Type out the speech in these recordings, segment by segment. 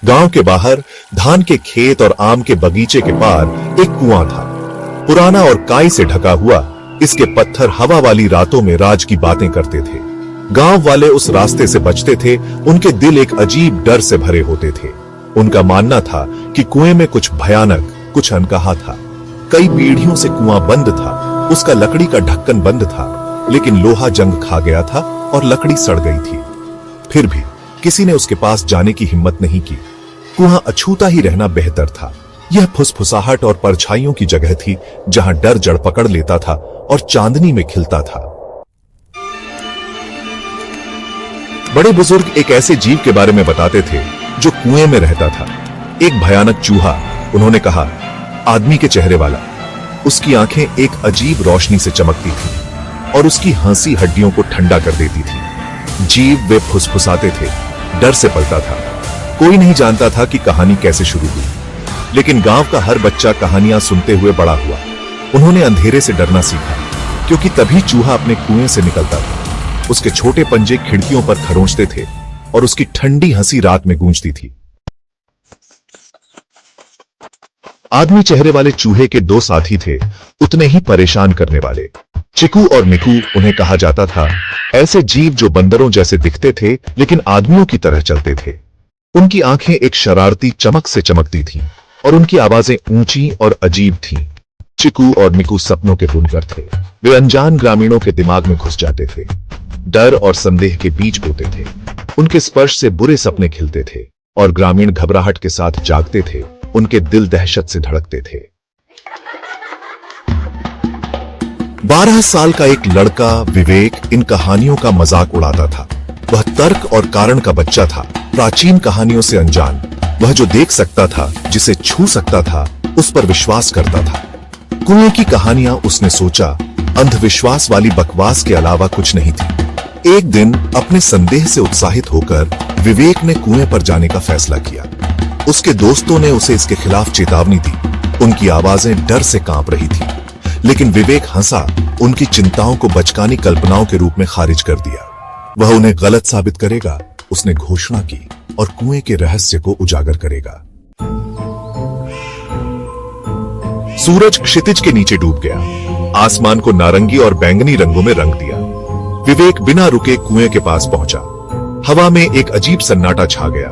गांव के बाहर धान के खेत और आम के बगीचे के पार एक कुआं था। पुराना और काई से ढका हुआ इसके पत्थर हवा वाली रातों में राज की बातें करते थे। गांव वाले उस रास्ते से बचते थे, उनके दिल एक अजीब डर से भरे होते थे। उनका मानना था कि कुएं में कुछ भयानक, कुछ अनकहा था। कई पीढ़ियों से कुआं बंद था, उसका लकड़ी का ढक्कन बंद था, लेकिन लोहा जंग खा गया था और लकड़ी सड़ गई थी। फिर भी किसी ने उसके पास जाने की हिम्मत नहीं की। कुआं अछूता ही रहना बेहतर था। यह फुसफुसाहट और परछाइयों की जगह थी, जहां डर जड़ पकड़ लेता था और चांदनी में खिलता था। बड़े बुजुर्ग एक ऐसे जीव के बारे में बताते थे जो कुएं में रहता था, एक भयानक चूहा। उन्होंने कहा, आदमी के चेहरे वाला। उसकी आंखें एक अजीब रोशनी से चमकती थी और उसकी हंसी हड्डियों को ठंडा कर देती थी। जीव वे फुसफुसाते थे, डर से पलता था। कोई नहीं जानता था कि कहानी कैसे शुरू हुई, लेकिन गांव का हर बच्चा कहानियां सुनते हुए बड़ा हुआ। उन्होंने अंधेरे से डरना सीखा, क्योंकि तभी चूहा अपने कुएं से निकलता था। उसके छोटे पंजे खिड़कियों पर खरोंचते थे और उसकी ठंडी हंसी रात में गूंजती थी। आदमी चेहरे वाले चूहे के दो साथी थे, उतने ही परेशान करने वाले, चिकू और मिकू उन्हें कहा जाता था। ऐसे जीव जो बंदरों जैसे दिखते थे, लेकिन आदमियों की तरह चलते थे। उनकी आंखें एक शरारती चमक से चमकती थीं और उनकी आवाजें ऊंची और अजीब थीं। चिकू और मिकू सपनों के बुनकर थे। वे अनजान ग्रामीणों के दिमाग में घुस जाते थे, डर और संदेह के बीज बोते थे। उनके स्पर्श से बुरे सपने खिलते थे और ग्रामीण घबराहट के साथ जागते थे। उनके दिल दहशत से धड़कते थे। 12 साल का एक लड़का विवेक इन कहानियों का मजाक उड़ाता था। वह तर्क और कारण का बच्चा था, प्राचीन कहानियों से अनजान। वह जो देख सकता था, जिसे छू सकता था, उस पर विश्वास करता था। कुएं की कहानियां, उसने सोचा, अंधविश्वास वाली बकवास के अलावा कुछ नहीं थी। एक दिन अपने संदेह से उत्साहित होकर विवेक ने कुएं पर जाने का फैसला किया। उसके दोस्तों ने उसे इसके खिलाफ चेतावनी दी। उनकी आवाजें डर से कांप रही थी, लेकिन विवेक हंसा, उनकी चिंताओं को बचकानी कल्पनाओं के रूप में खारिज कर दिया। वह उन्हें गलत साबित करेगा, उसने घोषणा की, और कुएं के रहस्य को उजागर करेगा। सूरज क्षितिज के नीचे डूब गया, आसमान को नारंगी और बैंगनी रंगों में रंग दिया। विवेक बिना रुके कुएं के पास पहुंचा। हवा में एक अजीब सन्नाटा छा गया,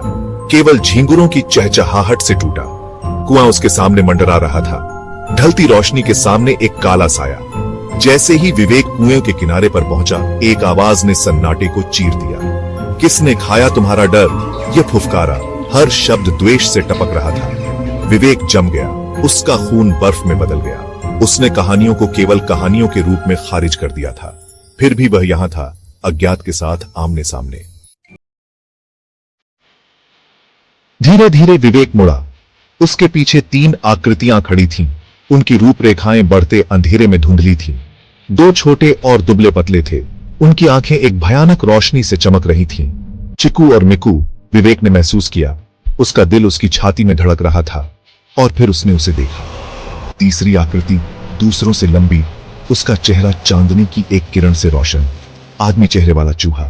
केवल झींगुरों की चहचहाहट से टूटा। कुआं उसके सामने मंडरा रहा था, ढलती रोशनी के सामने एक काला साया। जैसे ही विवेक कुएं के किनारे पर पहुंचा, एक आवाज ने सन्नाटे को चीर दिया। किसने खाया तुम्हारा डर? यह फुफकारा, हर शब्द द्वेष से टपक रहा था। विवेक जम गया, उसका खून बर्फ में बदल गया। उसने कहानियों को केवल कहानियों के रूप में खारिज कर दिया था। फिर भी वह यहां था, अज्ञात के साथ आमने सामने। धीरे धीरे विवेक मुड़ा। उसके पीछे 3 आकृतियां खड़ी थीं। उनकी रूपरेखाएं बढ़ते अंधेरे में धुंधली थीं। 2 छोटे और दुबले पतले थे। उनकी आंखें एक भयानक रोशनी से चमक रही थीं। चिकू और मिकू, विवेक ने महसूस किया। उसका दिल उसकी छाती में धड़क रहा था। और फिर उसने उसे देखा। तीसरी आकृति, दूसरों से लंबी, उसका चेहरा चांदनी की एक किरण से रोशन, आदमी चेहरे वाला चूहा।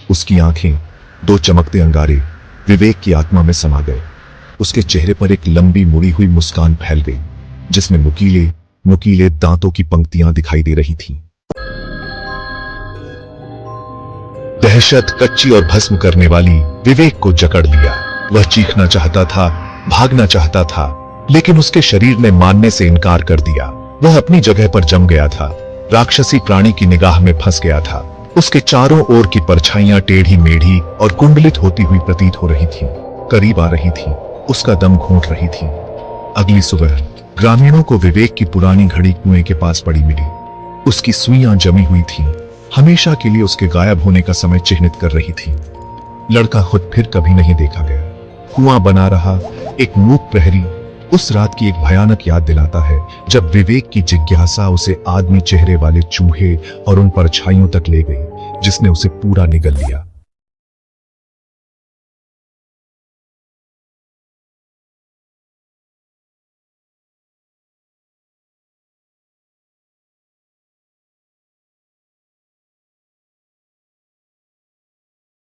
उसकी आंखें 2 चमकते अंगारे विवेक की आत्मा में समा गए। उसके चेहरे पर एक लंबी मुड़ी हुई मुस्कान फैल गई, जिसमें नुकीले नुकीले दांतों की पंक्तियां दिखाई दे रही थीं। दहशत कच्ची और भस्म करने वाली विवेक को जकड़ लिया। वह चीखना चाहता था, भागना चाहता था, लेकिन उसके शरीर ने मानने से इनकार कर दिया। वह अपनी जगह पर जम गया था, राक्षसी प्राणी की निगाह में फंस गया था। उसके चारों ओर की परछाइयां टेढ़ी मेढ़ी और कुंडलित होती हुई प्रतीत हो रही थीं, करीब आ रही थीं, उसका दम घूंट रही थीं। अगली सुबह ग्रामीणों को विवेक की पुरानी घड़ी कुएं के पास पड़ी मिली। उसकी सुइयां जमी हुई थीं, हमेशा के लिए उसके गायब होने का समय चिह्नित कर रही थीं। लड़का खुद फिर कभी नहीं देखा गया। कुआं बना रहा, एक मूक प्रहरी उस रात की एक भयानक याद दिलाता है, जब विवेक की जिज्ञासा उसे आदमी चेहरे वाले चूहे और उन परछाइयों तक ले गई, जिसने उसे पूरा निगल लिया।